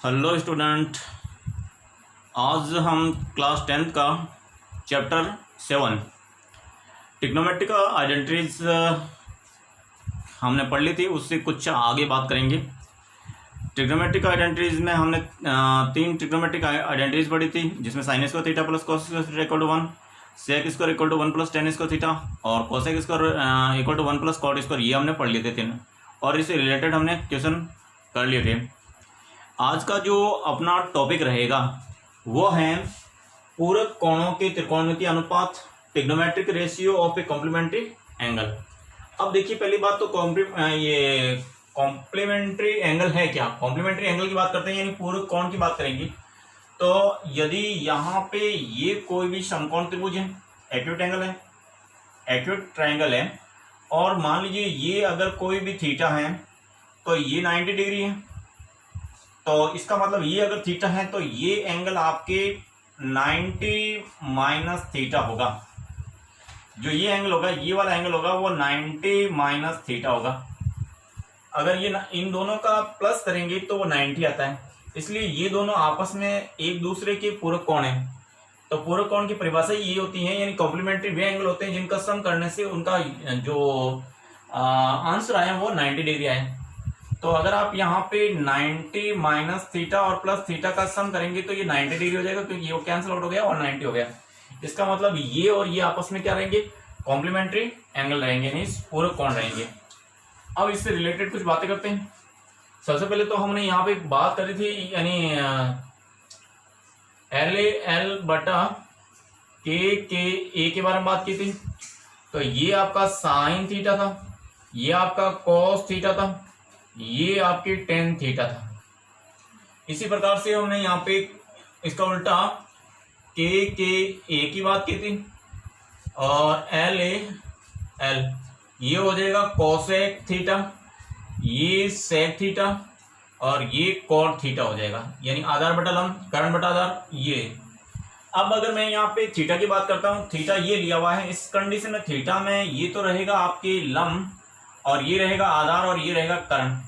Hello student, आज हम class 10th का चैप्टर 7 ट्रिग्नोमेट्रिक आइडेंटिटीज हमने पढ़ ली थी। उससे कुछ आगे बात करेंगे। ट्रिग्नोमेट्रिक आइडेंटिटीज में हमने 3 ट्रिग्नोमेट्रिक आइडेंटिटीज पढ़ी थी, जिसमें sine square theta plus cos square theta equal to 1, sec square equal to 1 plus tan square theta और cosec square equal to 1 plus cot square. ये हमने पढ़ लिए थे 3, और इससे रिलेटेड हमने क्वेश्चन कर लिए थे। आज का जो अपना टॉपिक रहेगा वो है पूरक कोणों के त्रिकोणमितीय अनुपात, trigonometric ratio of a complementary angle. अब देखिए, पहली बात तो ये कॉम्प्लीमेंट्री एंगल है क्या। कॉम्प्लीमेंट्री एंगल की बात करते हैं, यानी पूरक कोण की बात करेंगे। तो यदि यहाँ पे ये कोई भी समकोण त्रिभुज है, एक्यूट एंगल है, एक्यूट ट्रायंगल है, और मान लीजिए ये अगर कोई भी थीटा है तो ये 90 डिग्री है, तो इसका मतलब ये अगर थीटा है तो ये एंगल आपके 90 माइनस थीटा होगा। जो ये एंगल होगा, ये वाला एंगल होगा, वो 90 माइनस थीटा होगा। अगर ये इन दोनों का प्लस करेंगे तो वो 90 आता है। इसलिए ये दोनों आपस में एक दूसरे के पूरक कोण हैं। तो पूरक कोण की परिभाषा ये होती है, यानी कॉम्प्लीमेंट्री वे एंगल होते हैं जिनका सम करने से उनका जो आंसर आया वो 90 डिग्री आए। तो अगर आप यहाँ पे 90 माइनस थीटा और प्लस थीटा का सम करेंगे तो ये 90 डिग्री हो जाएगा, क्योंकि ये कैंसिल आउट हो गया और 90 हो गया। इसका मतलब ये और ये आपस में क्या रहेंगे, कॉम्प्लीमेंट्री एंगल रहेंगे, नहीं पूरक कोण रहेंगे। अब इससे रिलेटेड कुछ बातें करते हैं। सबसे पहले तो हमने यहाँ पे बात करी थी, यानी एल बटा के ए के बारे में बात की थी। तो ये आपका साइन थीटा था, ये आपका कॉस थीटा था, ये आपकी टेन थीटा था। इसी प्रकार से हमने यहाँ पे इसका उल्टा के ए की बात की थी, और एल ये हो जाएगा कोसेक थीटा, ये सेक थीटा, और ये कॉट थीटा हो जाएगा, यानी आधार बटा लंब, कर्ण बटा आधार। ये अब अगर मैं यहाँ पे थीटा की बात करता हूँ, थीटा ये लिया हुआ है। इस कंडीशन में थीटा में ये तो रहेगा आपके लंब, और ये रहेगा आधार, और ये रहेगा कर्ण।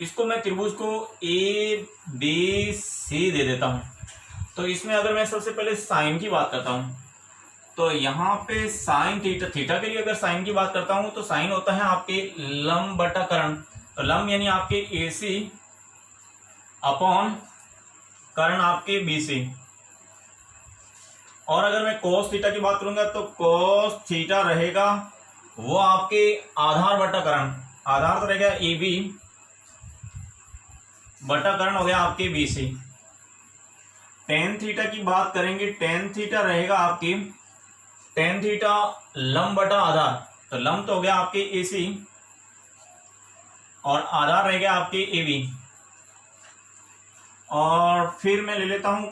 इसको मैं त्रिभुज को ए बी सी दे देता हूं। तो इसमें अगर मैं सबसे पहले साइन की बात करता हूं, तो यहाँ पे साइन थीटा के लिए अगर साइन की बात करता हूं तो साइन होता है आपके लंब बटा कर्ण। तो लंब यानी आपके ए सी अपॉन कर्ण आपके बी सी। और अगर मैं कोस थीटा की बात करूंगा तो कोस थीटा रहेगा वो आपके आधार बटा कर्ण। आधार तो रहेगा ए बी बटा कर्ण हो गया आपके बी सी। टेन थीटा की बात करेंगे, टेन थीटा रहेगा आपकी टेन थीटा लंब बटा आधार। तो लंब तो हो गया आपके ए सी, और आधार रहेगा आपके ए बी। और फिर मैं ले लेता हूं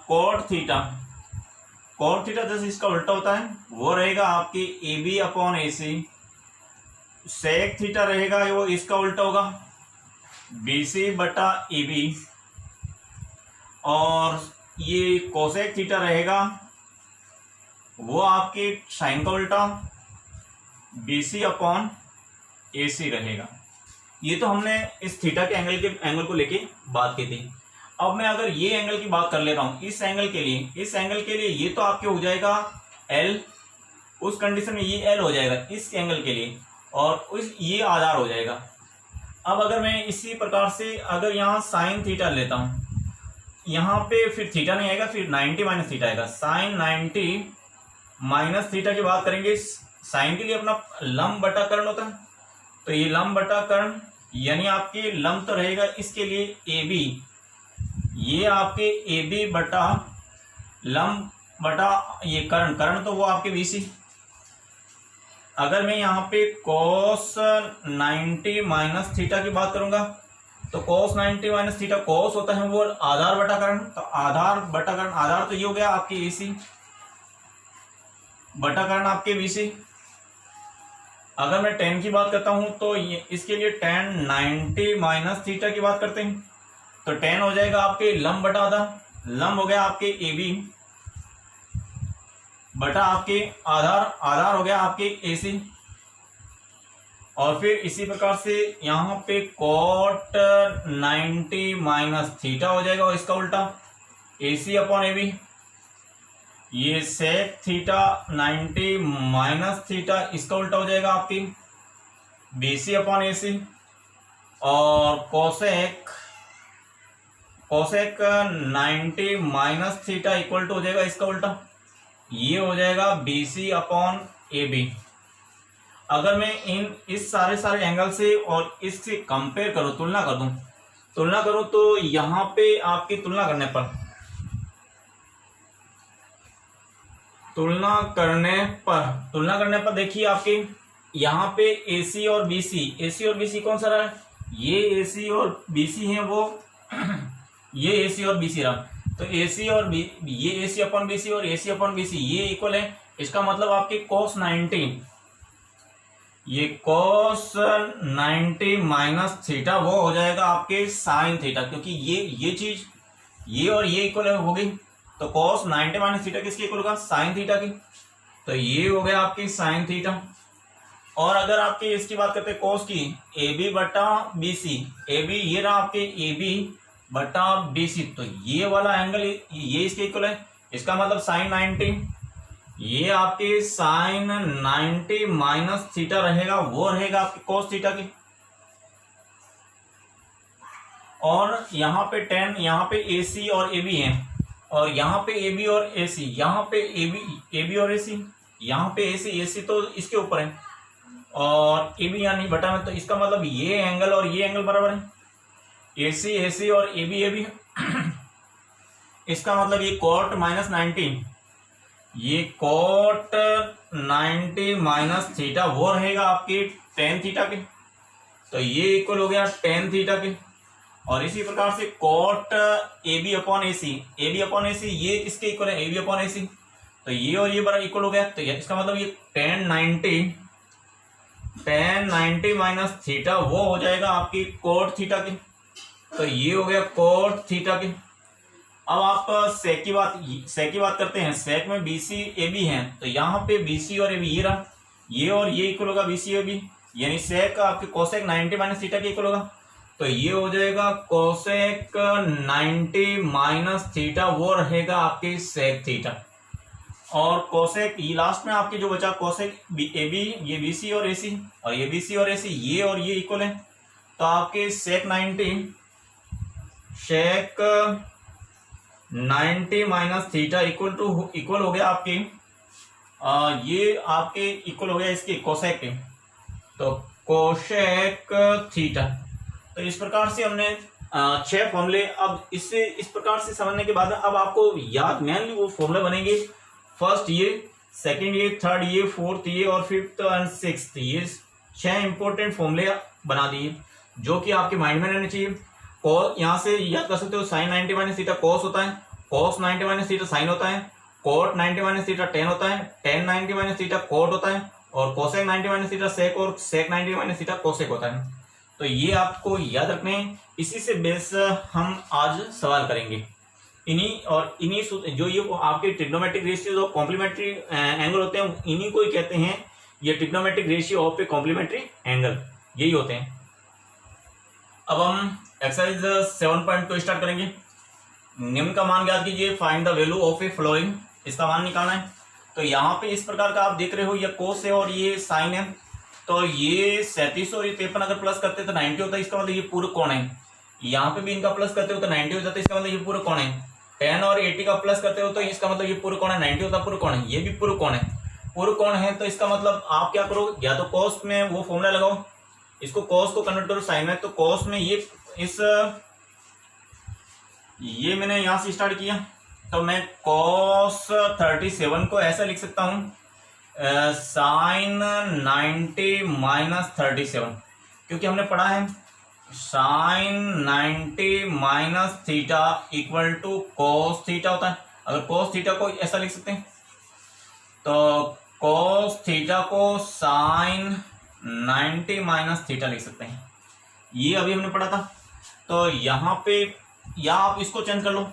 कोट थीटा। कोट थीटा जैसे इसका उल्टा होता है, वो रहेगा आपकी A B upon A C. Sec theta रहेगा वो इसका उल्टा होगा, बी सी बटा ए बी। और ये कोसेक थीटा रहेगा वो आपके साइन का उल्टा, बी सी अपॉन ए सी रहेगा। ये तो हमने इस थीटा के एंगल को लेके बात की थी। अब मैं अगर ये एंगल की बात कर लेता हूं, इस एंगल के लिए ये तो आपके हो जाएगा एल, उस कंडीशन में ये एल हो जाएगा इस एंगल के लिए, और ये आधार हो जाएगा। अब अगर मैं इसी प्रकार से अगर यहाँ साइन थीटा लेता हूं, यहाँ पे फिर थीटा नहीं आएगा, फिर 90 माइनस थीटा आएगा। साइन 90 माइनस थीटा की बात करेंगे, साइन के लिए अपना लंब बटा कर्ण होता है। तो ये लंब बटा कर्ण, यानी आपके लंब तो रहेगा इसके लिए ए बी, ये आपके ए बी बटा लंब बटा ये कर्ण तो वो आपके बी सी। अगर मैं यहाँ पे cos 90 माइनस थीटा की बात करूंगा, तो cos 90 माइनस थीटा cos होता है वो आधार बटा कर्ण। तो आधार बटा कर्ण, आधार तो ये हो गया आपके ए सी बटा कर्ण आपके बी सी। अगर मैं tan की बात करता हूं तो इसके लिए tan 90 माइनस थीटा की बात करते हैं, तो tan हो जाएगा आपके लंब बटा आधार। लंब हो गया आपके ए बी बटा आपके आधार, आधार हो गया आपके ए सी। और फिर इसी प्रकार से यहाँ पे cot 90 माइनस थीटा हो जाएगा और इसका उल्टा AC अपॉन AB, ये sec थीटा 90 माइनस थीटा इसका उल्टा हो जाएगा आपकी BC अपॉन AC, और cosec 90 minus theta equal to हो जाएगा इसका उल्टा, ये हो जाएगा BC अपॉन AB। अगर मैं इस सारे एंगल से और इससे कंपेयर करूं, तुलना करूं तो यहाँ पे आपकी तुलना करने पर देखिए आपके यहाँ पे AC और BC कौन सा रहा है, ये AC और BC है वो ये AC और BC रहा, तो AC और ये AC अपॉन BC और AC अपॉन BC ये इक्वल है। इसका मतलब आपके cos 90, ये cos 90 माइनस थीटा वो हो जाएगा आपके साइन थीटा, क्योंकि ये चीज ये और ये इक्वल होगी, तो cos 90 माइनस थीटा किसकी इक्वल होगा, साइन थीटा की, तो ये हो गया आपकी साइन थीटा। और अगर आपकी इसकी बात करते हैं cos की, AB बटा BC, AB ये रहा आपके AB बटा BC, तो ये वाला एंगल ये इसके इक्वल है, इसका मतलब साइन 90, ये आपकी साइन 90 माइनस थीटा रहेगा, वो रहेगा आपकी cos थीटा की। और यहाँ पे 10, यहाँ पे AC और AB है, और यहाँ पे AB और AC, यहाँ पे AB और AC, यहाँ पे AC तो इसके ऊपर है, और AB यानी बटा में, तो इसका मतलब ये एंगल और ये एंगल बराबर है, AC और AB इसका मतलब ये cot माइनस 90, ये cot 90 माइनस थीटा वो रहेगा आपकी tan थीटा के, तो ये इक्वल हो गया tan थीटा के। और इसी प्रकार से cot AB अपॉन AC ये इसके इक्वल है AB अपॉन AC, तो ये और ये बराबर इक्वल हो गया, तो इसका मतलब ये tan 90 माइनस थीटा वो हो जाएगा आपकी cot थीटा की, तो ये हो गया cot थीटा की। अब आप सेक की बात करते हैं, सेक में BC AB है, तो यहाँ पे BC और AB ये रहा, ये और ये इक्वल होगा BC AB, यानी सेक आपके कोसेक 90 माइनस थीटा के इक्वल होगा, तो ये हो जाएगा कोसेक 90 माइनस थीटा वो रहेगा आपके सेक थीटा। और कोसेक ये लास्ट में आपके जो बचा कोसेक AB, ये BC और AC, और ये BC और AC ये और ये इक्वल है, तो आपके सेक 90 माइनस थीटा इक्वल हो गया आपके ये आपके इक्वल हो गया इसके कोसेक के, तो कोसेक थीटा। तो इस प्रकार से हमने 6 फॉर्मूले, अब इससे इस प्रकार से समझने के बाद अब आपको याद मेनली वो फॉर्मूले बनेंगे, फर्स्ट ये, सेकंड ये, थर्ड ये, फोर्थ ये और फिफ्थ एंड सिक्स्थ, ये 6 इंपॉर्टेंट फॉर्मूले बना दिए जो कि आपके माइंड में रहने चाहिए। यहाँ से याद कर सकते हो, साइन 90 माइनस थीटा कॉस होता है, कॉस 90 माइनस थीटा साइन होता है, कोट 90 माइनस थीटा टेन होता है, टेन 90 माइनस थीटा कोट होता है, और कोसेक 90 माइनस थीटा सेक, और सेक 90 माइनस थीटा कोसेक होता है। तो ये आपको याद रखने हैं, इसी से बेस हम आज सवाल करेंगे। इन्हीं जो ये आपके ट्रिग्नोमेट्रिक रेशियो और कॉम्प्लीमेंट्री एंगल होते हैं, इन्हीं को ही कहते हैं ये trigonometric ratio of a complementary angle, यही होते हैं। अब हम एक्सरसाइज 7.2 स्टार्ट करेंगे। निम्न का मान ज्ञात कीजिए, find the value of a following, इसका मान निकालना है। तो यहाँ पे इस प्रकार का आप देख रहे हो, ये कोस है और ये साइन है, तो ये 37 और ये 53 अगर प्लस करते तो 90 होता है, इसका मतलब ये पूरा कोण है। यहाँ पे भी इनका प्लस करते हो तो 90 हो जाता है, इसका मतलब ये पूरा कोण है। 10 और 80 का प्लस करते हो तो इसका मतलब ये पूरा कोण है, 90 होता है पूरा कोण है, ये भी पूरा कोण है, पूरा कोण है। तो इसका मतलब आप क्या करो, या तो कॉस में वो फॉर्मूला लगाओ, इसको कॉस को कन्वर्ट करो साइन में, तो कॉस में ये मैंने यहां से स्टार्ट किया, तो मैं कॉस 37 को ऐसा लिख सकता हूं, साइन 90 माइनस 37, क्योंकि हमने पढ़ा है sine 90 minus theta equal to cos theta होता है। अगर कॉस थीटा को ऐसा लिख सकते हैं, तो कॉस थीटा को साइन 90 माइनस थीटा लिख सकते हैं, ये अभी हमने पढ़ा था। तो यहाँ पे या आप इसको चेंज कर लो,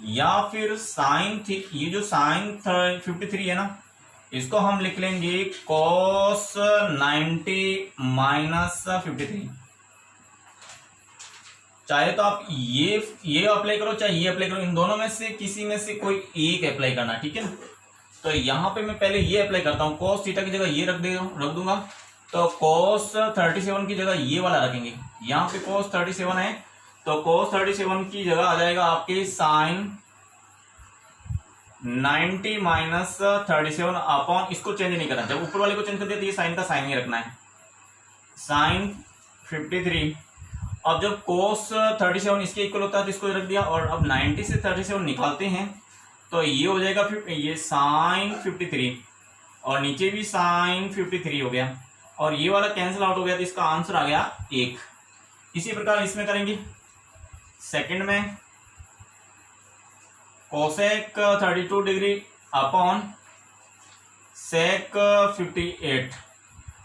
या फिर साइन थी, ये जो साइन 53 है ना, इसको हम लिख लेंगे cos 90 माइनस 53। चाहे तो आप ये अप्लाई करो, चाहे ये अप्लाई करो, इन दोनों में से किसी में से कोई एक अप्लाई करना, ठीक है ना। तो यहाँ पे मैं पहले ये अप्लाई करता हूँ, cos थीटा की जगह ये रख दूंगा। तो cos 37 की जगह ये वाला रखेंगे। यहाँ पे cos 37 है, तो cos 37 की जगह आ जाएगा आपके sin 90 माइनस 37 अपॉन, इसको चेंज नहीं करना, जब ऊपर वाले को चेंज कर दिया तो ये साइन का साइन ही रखना है, sin 53। अब जब cos 37 इसके इक्वल होता है तो इसको रख दिया, और अब 90 से 37 निकालते हैं तो ये हो जाएगा ये sin 53, और नीचे भी sin 53 हो गया, और ये वाला कैंसिल आउट हो गया, तो इसका आंसर आ गया 1। इसी प्रकार इसमें करेंगे सेकंड में कोसेक 32 डिग्री अपॉन सेक 58।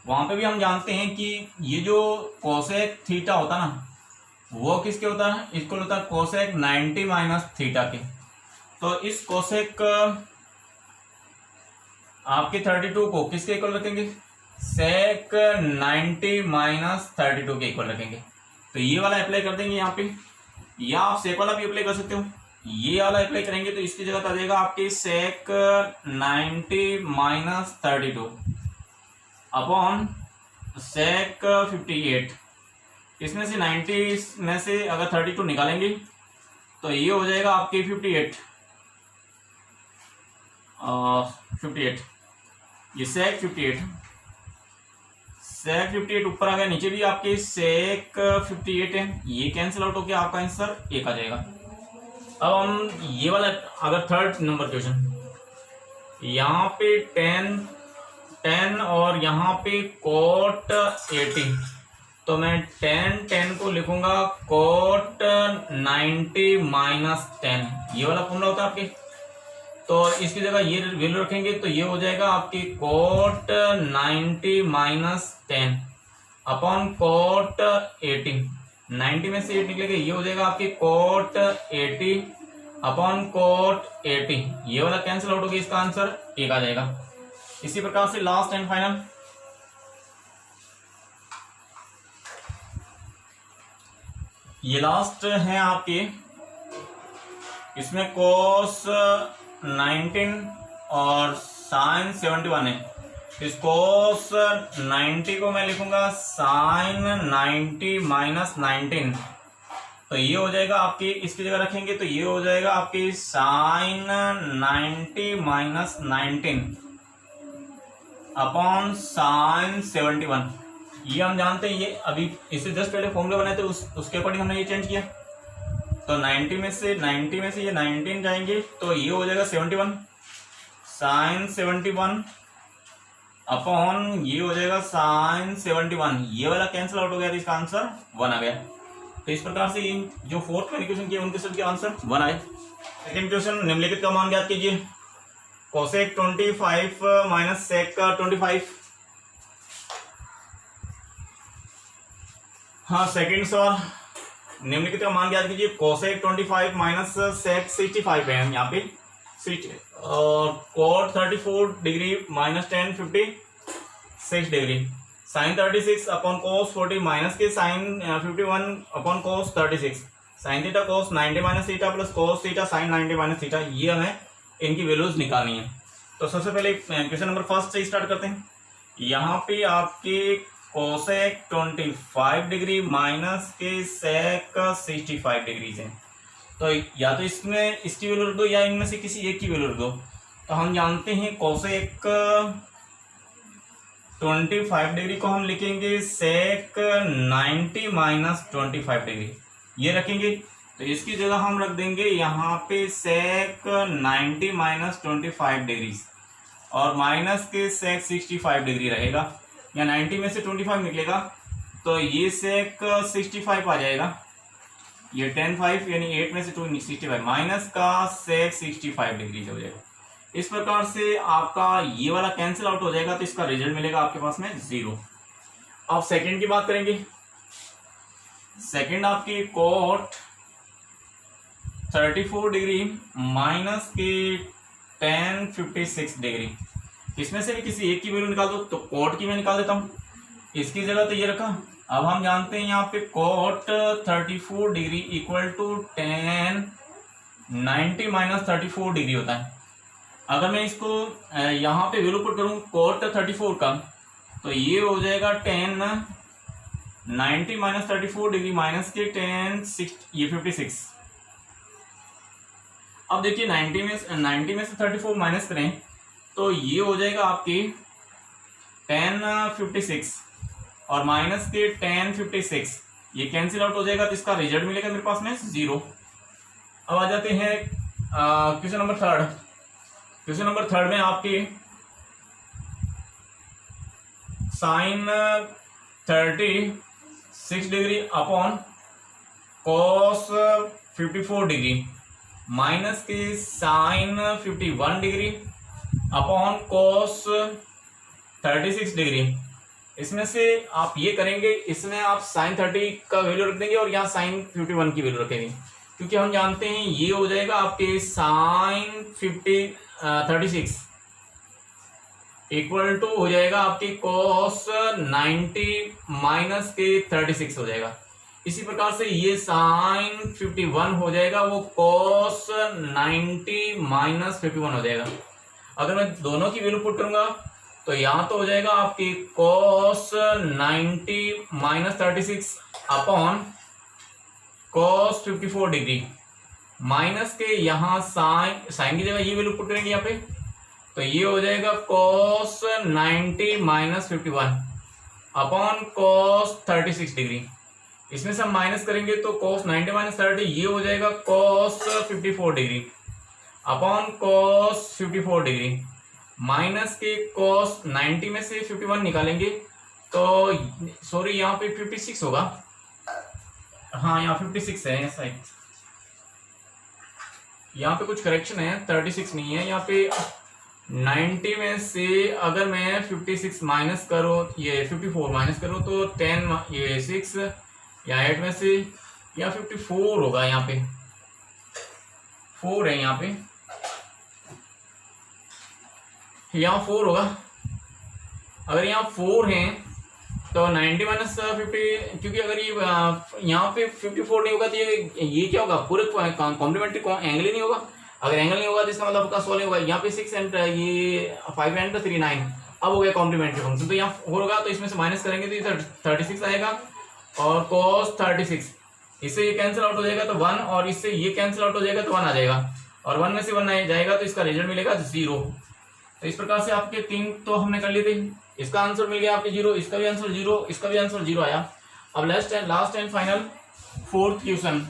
वहां पे भी हम जानते हैं कि ये जो कोसेक थीटा होता ना वो किसके होता है, इसको होता है कोसेक 90 माइनस थीटा के। तो इस कोसेक आपके 32 को किसके इक्वल रखेंगे, सेक 90 माइनस 32 के इक्वल रखेंगे। तो ये वाला अप्लाई कर देंगे यहाँ पे, या आप सेक वाला भी अप्लाई कर सकते हो। ये वाला अप्लाई करेंगे तो इसकी जगह आ जाएगा आपके सेक 90 माइनस 32 अपॉन सेक 58। इसमें से 90 में से अगर 32 निकालेंगे तो ये हो जाएगा आपके 58 ये सेक 58 ऊपर आ गया, नीचे भी आपके सेक 58 है, ये कैंसिल आउट होकर आपका आंसर 1 आ जाएगा। अब हम ये वाला अगर थर्ड नंबर क्वेश्चन, यहाँ पे 10 और यहाँ पे कोट 80, तो मैं 10 को लिखूंगा कोट 90 माइनस 10, ये वाला फॉर्मूला होता है आपके। तो इसकी जगह ये वैल्यू रखेंगे तो ये हो जाएगा आपकी कोट 90 माइनस 10 अपॉन कोट 80। 90 में से 8 निकलेगा, ये हो जाएगा आपकी कोट 80 अपॉन कोट 80, ये वाला कैंसिल आउट होगी, इसका आंसर 1 आ जाएगा। इसी प्रकार से लास्ट एंड फाइनल ये लास्ट है आपके, इसमें कोस 19 और साइन 71 है। इस कोस 90 को मैं लिखूंगा साइन 90 माइनस 19, तो ये हो जाएगा आपकी, इसकी जगह रखेंगे तो ये हो जाएगा आपकी साइन 90 माइनस 19 अपॉन साइन 71। ये हम जानते हैं, ये अभी इससे जस्ट पहले फॉर्मूला बनाए थे उसके अकॉर्डिंग हमने ये चेंज किया। तो 90 में से ये 19 जाएंगे तो ये हो जाएगा 71 साइन 71 अपॉन ये हो जाएगा साइन 71, ये वाला कैंसिल आउट हो गया तो इसका आंसर 1 आ गया। तो इस प्रकार से जो फोर्थ वाले क्वेश्चन किए उनके सबके आंसर 1 आए। सेकंड क्वेश्चन, निम्नलिखित का मान ज्ञात कीजिए। Cosec 25 minus sec 25। हाँ, सेकंड सवाल, निम्नलिखित का मान ज्ञात कीजिए। कोसेक 25 माइनस सेक 65 है यहाँ पे, और cot 34 degree minus 10 56 degree, sine 36 upon cos 40 minus के sine 51 upon cos 36, sine theta cos 90 minus theta plus cos theta sine 90 minus theta, ये हमें इनकी वैल्यूज निकालनी है। तो सबसे पहले क्वेश्चन नंबर फर्स्ट से स्टार्ट करते हैं। यहाँ पे आपके कोसेक 25 डिग्री माइनस के सेक 65 डिग्री है, तो या तो इसमें इसकी वैल्यू रख दो या इनमें से किसी एक की वैल्यू रख दो। तो हम जानते हैं कोसेक 25 डिग्री को हम लिखेंगे सेक 90 माइनस 25 डिग्री, ये रखेंगे। तो इसकी जगह हम रख देंगे यहाँ पे सेक 90 माइनस 25 डिग्री, और माइनस के सेक 65 डिग्री रहेगा, या 90 में से 25 निकलेगा तो ये सेक 65 आ जाएगा, ये 10 यानी 8 में से 2 65 माइनस का सेक 65 डिग्री हो जाएगा। इस प्रकार से आपका ये वाला कैंसिल आउट हो जाएगा, तो इसका रिजल्ट मिलेगा आपके पास में 0। अब सेकंड की बात करेंगे। सेकंड आपकी कोट 34 डिग्री माइनस की 10 56 डिग्री, इसमें से भी किसी एक की वैल्यू निकाल दो, तो कोट की मैं निकाल देता हूँ, इसकी जगह तो ये रखा। अब हम जानते हैं यहाँ पे cot 34 degree equal to tan 90 minus 34 degree होता है। अगर मैं इसको यहाँ पे वैल्यू पुट करूँ कोट 34 का, तो ये हो जाएगा tan 90 माइनस 34 डिग्री माइनस के tan 6, ये 56। अब देखिए 90 में से 34 माइनस करें तो ये हो जाएगा आपकी tan 56 और माइनस के tan 56, ये कैंसिल आउट हो जाएगा, तो इसका रिजल्ट मिलेगा मेरे पास में 0। अब आ जाते हैं question number third. Question number third में आपकी sine 36 degree upon cos 54 degree minus के sine 51 degree upon cos 36 degree. इसमें से आप ये करेंगे, इसमें आप साइन 30 का वैल्यू रख देंगे और यहाँ साइन 51 की वैल्यू रखेंगे, क्योंकि हम जानते हैं ये हो जाएगा आपके साइन 36 इक्वल टू हो जाएगा आपकी कॉस 90 माइनस के 36 हो जाएगा। इसी प्रकार से ये साइन 51 हो जाएगा, वो कॉस 90 माइनस 51 हो जाएगा। अगर मैं दोनों की वैल्यू पुट करूंगा तो यहाँ तो हो जाएगा आपकी cos 90 minus 36 upon cos 54 degree minus के यहाँ साइन की जगह ये वैल्यू पुट करेंगे यहाँ पे, तो ये हो जाएगा cos 90 minus 51 upon cos 36 degree. इसमें से हम माइनस करेंगे तो कॉस 90 माइनस 30 ये हो जाएगा cos 54 degree upon cos 54 degree minus के कॉस 90 में से 51 निकालेंगे तो सॉरी यहाँ पे 56 होगा, हाँ यहाँ 56 है साइड, यहाँ पे कुछ करेक्शन है, 36 नहीं है यहाँ पे। 90 में से अगर मैं 56 माइनस करो, ये 54 माइनस करो तो 10 ये 6 या 8 में से या 54 होगा, यहाँ पे 4 है, यहाँ पे यहाँ 4 होगा। अगर यहाँ 4 है तो 90 माइनस 50, क्योंकि अगर ये यहाँ पे 54 नहीं होगा तो ये क्या होगा, पूरे कॉम्प्लीमेंट्री एंगल ही नहीं होगा। अगर एंगल नहीं होगा तो इसका मतलब आपका 16 होगा। यहाँ पे 6 एंड ये 5 एंड 3 9, अब हो गया कॉम्प्लीमेंट्री फंक्शन, तो यहाँ 4 होगा, तो इसमें से माइनस करेंगे तो ये 36 आएगा और cos 36, इससे ये कैंसिल आउट हो जाएगा तो 1, और इससे ये कैंसिल आउट हो जाएगा तो 1 आ जाएगा, और 1 में से 1 आ जाएगा तो इसका रिजल्ट मिलेगा 0। तो इस प्रकार से आपके 3 तो हमने कर लिए थे, इसका आंसर मिल गया आपके 0, इसका भी आंसर 0, इसका भी आंसर 0 आया। अब last and final fourth question.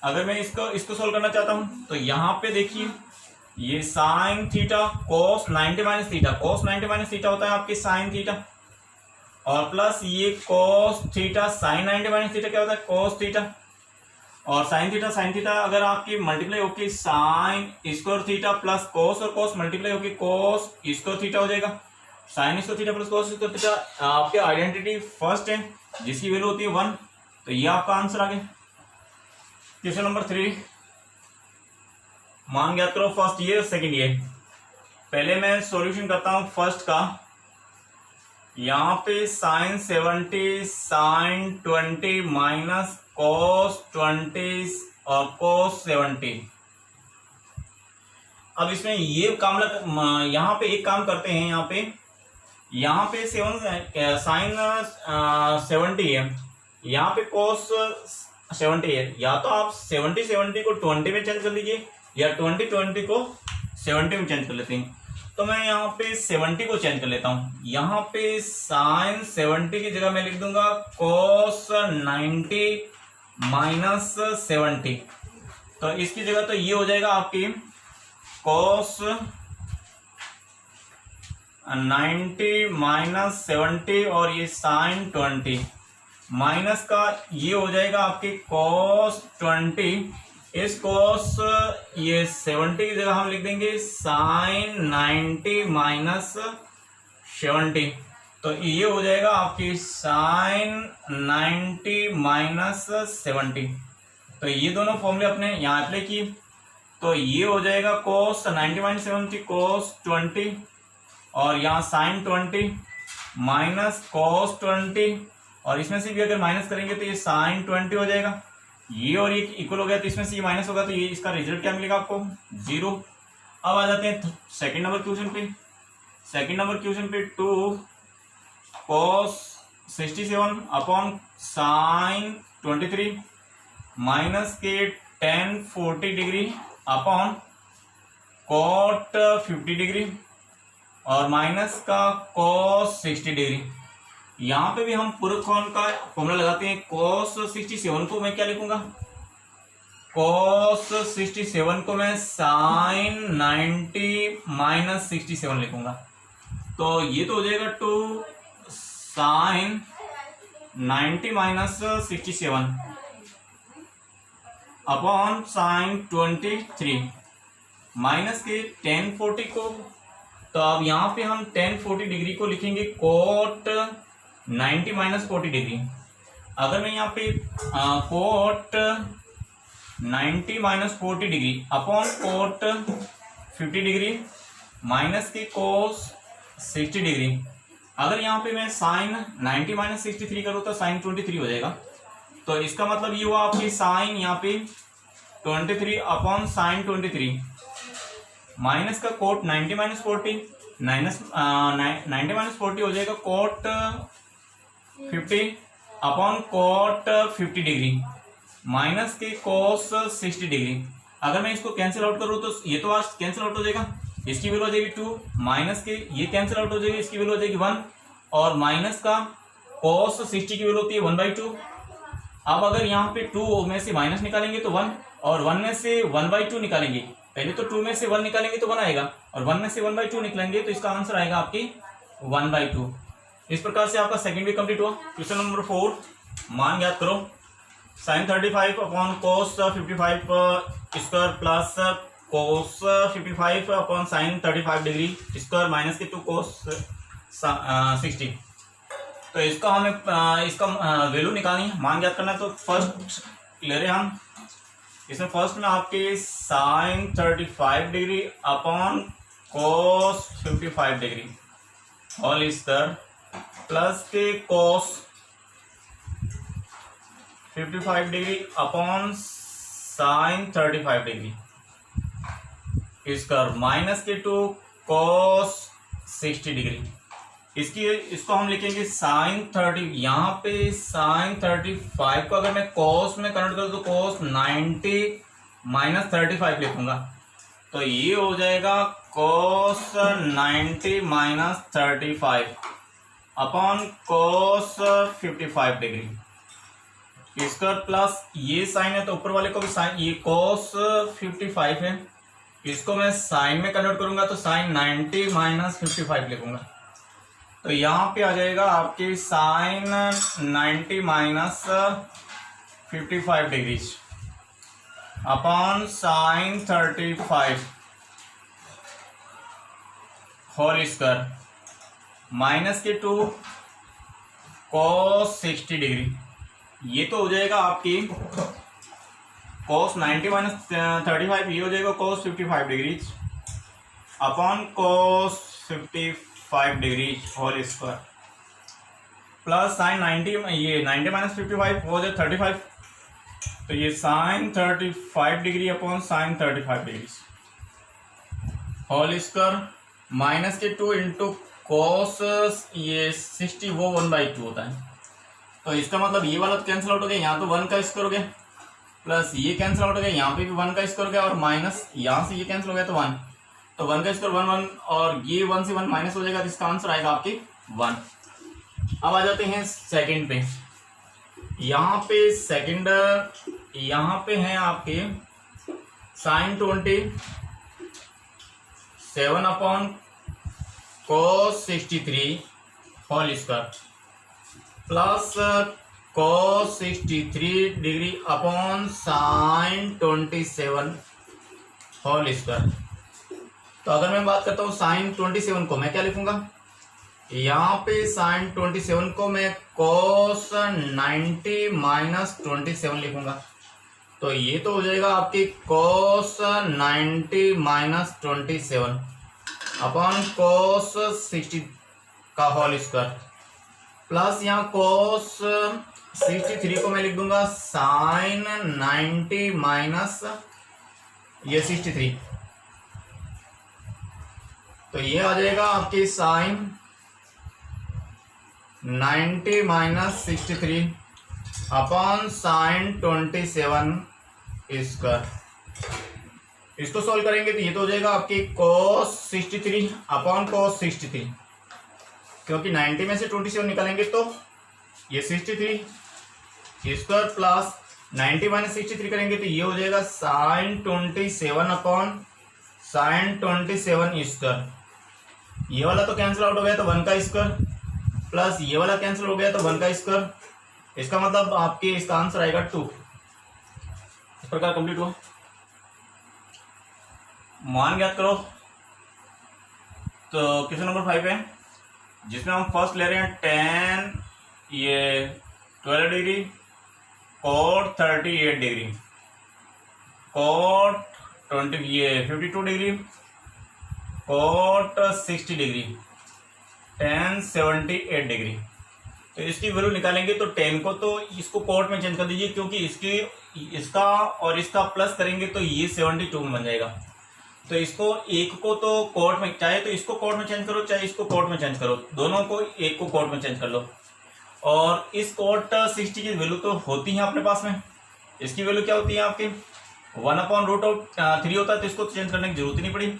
अगर मैं इसको सोल्व करना चाहता हूं तो यहाँ पे देखिए ये sine theta cos 90 minus theta, cos 90 minus theta होता है आपके साइन थीटा, और प्लस ये cos theta sine 90 minus theta क्या होता है कोस थीटा, और साइन थीटा अगर आपकी मल्टीप्लाई होगी sine square theta plus cos, और कोस मल्टीप्लाई होगी कोस स्क्वायर थीटा हो जाएगा। Sine square theta plus cos square theta आपके आइडेंटिटी फर्स्ट है जिसकी वैल्यू होती है 1, तो ये आपका आंसर आ गया। क्वेश्चन नंबर 3, मान ज्ञात करो फर्स्ट ये और सेकेंड ये। पहले मैं सॉल्यूशन करता हूं फर्स्ट का। यहाँ पे साइन 70 साइन 20 माइनस कॉस 20 और कॉस 70। अब इसमें ये काम यहाँ पे एक काम करते हैं, यहाँ पे 7 साइन 70 है, यहाँ पे कॉस 70 है, या तो आप 70 को 20 में चेंज कर लीजिए या 20 को 70 में चेंज कर लेते हैं। तो मैं यहाँ पे 70 को चेंज कर लेता हूँ, यहाँ पे साइन 70 की जगह मैं लिख दूंगा कॉस 90 माइनस 70, तो इसकी जगह तो ये हो जाएगा आपकी कॉस 90 माइनस 70 और ये साइन 20 माइनस का ये हो जाएगा आपकी कॉस 20, इस कॉस ये 70 की जगह हम लिख देंगे साइन 90 माइनस 70, तो ये हो जाएगा आपकी साइन 90 माइनस 70। तो ये दोनों फॉर्मूले अपने यहाँ अप्लाई किए, तो ये हो जाएगा cos 90 माइनस 70 cos 20 और यहाँ sin 20 माइनस cos 20 और इसमें से भी अगर माइनस करेंगे तो ये sin 20 हो जाएगा। ये और ये इक्वल हो गया तो इसमें से ये माइनस होगा तो ये इसका रिजल्ट क्या मिलेगा आपको 0। अब आ जाते हैं सेकंड नंबर क्वेश्चन पे। सेकंड नंबर क्वेश्चन पे 2 cos 67 अपॉन sin 23 माइनस के tan 40 degree upon cot 50 degree और माइनस का cos 60 डिग्री। यहाँ पे भी हम पूरक कोण का फॉर्मूला लगाते हैं। cos 67 को मैं क्या लिखूंगा, cos 67 को मैं sin 90 माइनस 67 लिखूंगा। तो ये तो हो जाएगा 2 sin 90 minus 67 upon sin 23 minus के tan 40 को, तो अब यहाँ पे हम tan 40 डिग्री को लिखेंगे cot 90 माइनस 40 डिग्री। अगर मैं यहाँ पे cot 90 minus 40 degree upon cot 50 degree minus की cos 60 डिग्री, अगर यहाँ पे मैं sin 90 माइनस 63 करूँ तो sin 23 हो जाएगा। तो इसका मतलब ये हुआ आपकी sin यहाँ पे 23 अपॉन sin 23 माइनस का cot 90 माइनस 40 माइनस 90 माइनस 40 हो जाएगा cot 50 upon cot 50 degree minus के cos 60 डिग्री। अगर मैं इसको कैंसिल आउट करूँ तो ये तो आज कैंसिल आउट हो जाएगा, इसकी वैल्यू हो जाएगी 2 माइनस के ये कैंसिल आउट हो जाएगी, इसकी वैल्यू हो जाएगी 1 और माइनस का cos 60 की वैल्यू होती है 1/2। अब अगर यहाँ पे 2 में से माइनस निकालेंगे तो 1 और 1 में से 1/2 निकालेंगे, पहले तो 2 में से 1 निकालेंगे तो 1 आएगा और 1 में से 1/2 निकालेंगे तो इसका आंसर आएगा आपकी 1/2। इस प्रकार से आपका सेकंड भी कंप्लीट हुआ। क्वेश्चन नंबर 4, मान ज्ञात करो। sin 35 upon cos 55 square plus cos 55 upon sin 35 degree square minus के 2 cos 60। तो इसका हमें इसका वैल्यू निकालनी है, मान ज्ञात करना है। तो फर्स्ट ले रहे हैं हम, इसमें फर्स्ट में आपके sin 35 degree upon cos 55 degree whole square plus के cos 55 degree upon sin 35 degree square minus के 2 cos 60 डिग्री। इसको हम लिखेंगे sin 30, यहाँ पे sin 35 को अगर मैं cos में कन्वर्ट करूँ तो cos 90 माइनस 35 लिखूंगा, तो ये हो जाएगा cos 90 minus 35 upon cos 55 degree square plus ये साइन है तो ऊपर वाले को भी साइन, ये cos 55 है, इसको मैं साइन में कन्वर्ट करूंगा तो sin 90 माइनस 55 लिखूंगा। तो यहाँ पे आ जाएगा आपकी sin 90 minus 55 degree upon sin 35 whole square minus के 2 cos 60 डिग्री। ये तो हो जाएगा आपकी cos 90 माइनस 35, ये हो जाएगा cos 55 degree upon cos 55 degree whole square plus sin 90, ये 90 माइनस 55 हो जाए 35, तो ये sin 35 degree upon sin 35 degree whole square minus के 2 इंटू cos ये 60 वो 1/2 होता है। तो इसका मतलब ये वाला कैंसिल आउट हो गया, यहाँ तो 1 का स्क्वायर हो गया प्लस ये कैंसिल आउट हो गया, यहाँ पे भी 1 का स्क्वायर हो गया और माइनस यहाँ से ये कैंसिल हो गया तो 1, तो 1 का स्क्वायर 1 1 और ये 1 से 1 माइनस हो जाएगा, तो इसका आंसर आएगा आपकी 1। अब आ जाते हैं सेकंड पे। यहाँ पे सेकंड, यहाँ पे है आपके sin 27 upon cos 63 whole square plus cos 63 degree upon sin 27 whole square. तो अगर मैं बात करता हूँ sin 27 को मैं क्या लिखूंगा, यहाँ पे sin 27 को मैं cos 90 माइनस 27 लिखूंगा। तो ये तो हो जाएगा आपकी cos 90 माइनस 27 अपॉन cos 60 का होल स्क्वायर प्लस यहाँ cos 63 को मैं लिख दूंगा sin 90 माइनस ये 63, तो ये आ जाएगा आपकी sin 90 minus 63 upon sin 27 square. इसको सॉल्व करेंगे तो ये तो हो जाएगा आपकी cos 63 अपॉन cos 63, क्योंकि 90 में से 27 निकालेंगे तो ये 63 स्क्वायर प्लस 90 माइनस 63 करेंगे तो ये हो जाएगा sin 27 अपॉन sin 27 स्क्वायर। ये वाला तो कैंसिल आउट हो गया तो 1 का स्क्वायर प्लस ये वाला कैंसिल हो गया तो 1 का स्क्वायर, इसका मतलब आपके इसका आंसर आएगा 2। इस प्रकार कंप्लीट हुआ। मान ज्ञात करो। तो क्वेश्चन नंबर 5 है जिसमें हम फर्स्ट ले रहे हैं tan ये 12 डिग्री cot 38 डिग्री cot 20 ये 52 degree cot 60 degree tan 78 degree. तो इसकी वैल्यू निकालेंगे तो tan को तो इसको cot में चेंज कर दीजिए, क्योंकि इसका और इसका प्लस करेंगे तो ये 72 में बन जाएगा। तो इसको एक को तो कोट में, चाहे तो इसको कोट में चेंज करो चाहे इसको कोट में चेंज करो, दोनों को एक को कोट में चेंज कर लो। और इस कोट 60 की वैल्यू तो होती है अपने पास में, इसकी वैल्यू क्या होती है आपकी 1/√3 होता है, तो इसको चेंज करने की जरूरत ही नहीं पड़ी।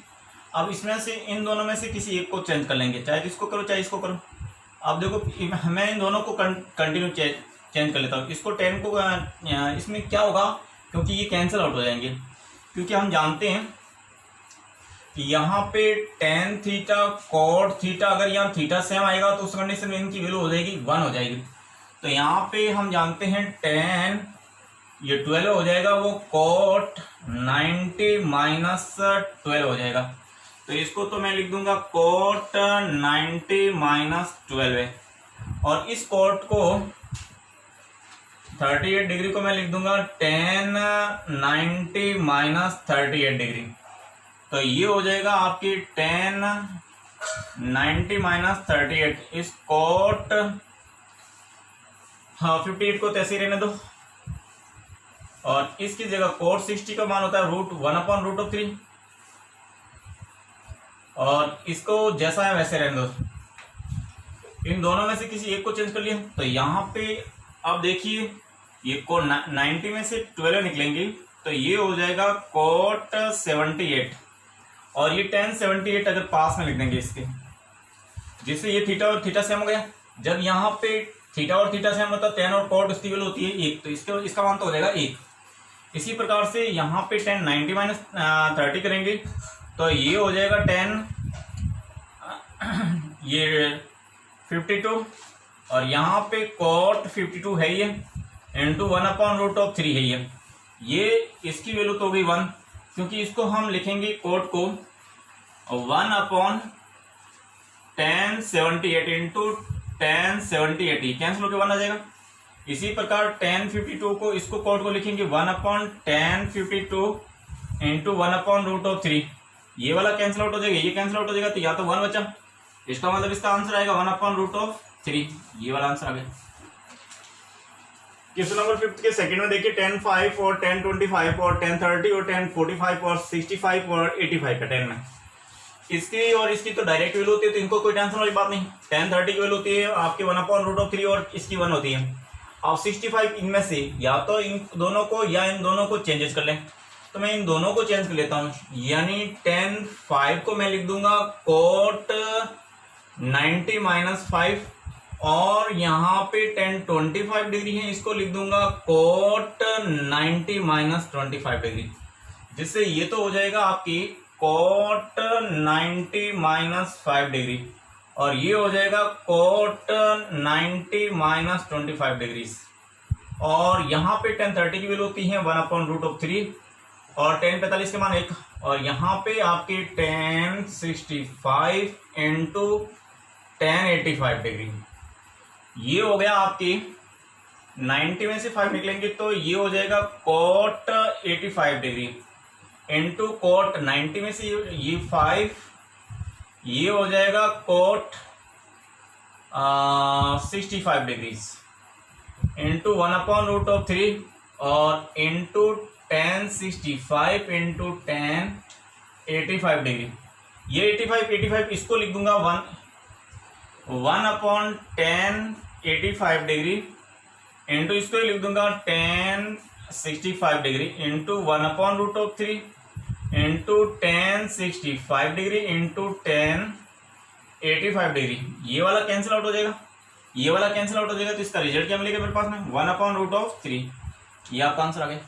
अब इसमें से इन दोनों में से किसी एक को चेंज कर लेंगे, चाहे इसको करो चाहे इसको करो। अब देखो मैं इन दोनों को कंटिन्यू चेंज कर लेता हूँ। इसको 10 को इसमें क्या होगा, क्योंकि ये कैंसिल आउट हो जाएंगे, क्योंकि हम जानते हैं कि यहाँ पे tan थीटा cot थीटा, अगर यहाँ थीटा सेम आएगा तो उस कंडीशन में इनकी वैल्यू हो जाएगी 1 हो जाएगी। तो यहाँ पे हम जानते हैं tan ये 12 हो जाएगा, वो cot 90 माइनस 12 हो जाएगा। तो इसको तो मैं लिख दूंगा cot 90 माइनस 12 है, और इस cot को 38 डिग्री को मैं लिख दूंगा tan 90 माइनस 38 डिग्री। तो ये हो जाएगा आपकी tan 90 माइनस 38 इस cot 58 को तैसे रहने दो, और इसकी जगह cot 60 का मान होता है √1/√3, और इसको जैसा है वैसे रहने दो। इन दोनों में से किसी एक को चेंज कर लिया। तो यहाँ पे अब देखिए ये को 90 में से 12 निकलेंगे तो ये हो जाएगा cot 78, और ये tan 78 अगर पास में लिख देंगे इसके, जिससे ये थीटा और थीटा सेम हो गया। जब यहाँ पे थीटा और थीटा सेम होता है tan और cot उसकी वैल्यू होती है 1, तो इसका मान तो हो जाएगा 1। इसी प्रकार से यहाँ पे tan 90 माइनस 30 करेंगे तो ये हो जाएगा tan ये 52, और यहाँ पे cot 52 है ये इंटू 1/√3 है ये इसकी वैल्यू तो होगी 1, क्योंकि इसको हम लिखेंगे कोट को 1/tan 78 इंटू tan 78, कैंसिल होकर 1 आ जाएगा। इसी प्रकार tan 52 को इसको कोट को लिखेंगे 1/tan 52 इंटू 1/√3, ये वाला कैंसिल आउट हो जाएगा, ये कैंसिल आउट हो जाएगा, तो या तो 1 बचा, इसका मतलब इसका आंसर आएगा 1/√3, ये वाला आंसर आ गया। क्वेश्चन नंबर 5 के सेकंड में देखिए tan 5 और tan 25 और tan 30 और tan 45 और 65 और 85 का 10 में इसकी और इसकी तो डायरेक्ट वैल्यू होती है, तो इनको कोई टेंशन वाली बात नहीं। tan 30 की वैल्यू होती है आपकी 1/√3 और इसकी 1 होती है। अब 65 इनमें से या तो इन दोनों को या इन दोनों को चेंजेस कर लें, तो मैं इन दोनों को चेंज कर लेता हूँ, यानी tan 5 को मैं लिख दूंगा cot 90 माइनस 5, और यहाँ पे tan 25 डिग्री है, इसको लिख दूंगा cot 90 माइनस 25 डिग्री, जिससे ये तो हो जाएगा आपकी cot 90 माइनस 5 डिग्री, और ये हो जाएगा cot 90 माइनस 25 डिग्री। और यहाँ पे tan 30 की वैल्यू होती है 1/√3, और tan 45 के मान 1, और यहाँ पे आपकी tan 65 इंटू tan 85 डिग्री, ये हो गया आपकी 90 में से 5 निकलेंगे तो ये हो जाएगा कोट 85 डिग्री इंटू कोट 90 में से ये 5, ये हो जाएगा कोट 65 डिग्रीज इंटू 1/√3 और इंटू 1065 इंटू 1085 डिग्री। ये 85 इसको लिख दूंगा 1/1085 डिग्री इंटू इसको लिख दूंगा 1065 degree into 1/√3 into 1065 degree into 1085 degree. ये वाला कैंसिल आउट हो जाएगा, ये वाला कैंसिल आउट हो जाएगा, तो इसका रिजल्ट क्या मिलेगा मेरे पास में 1/√3। ये आपका आंसर आ गया।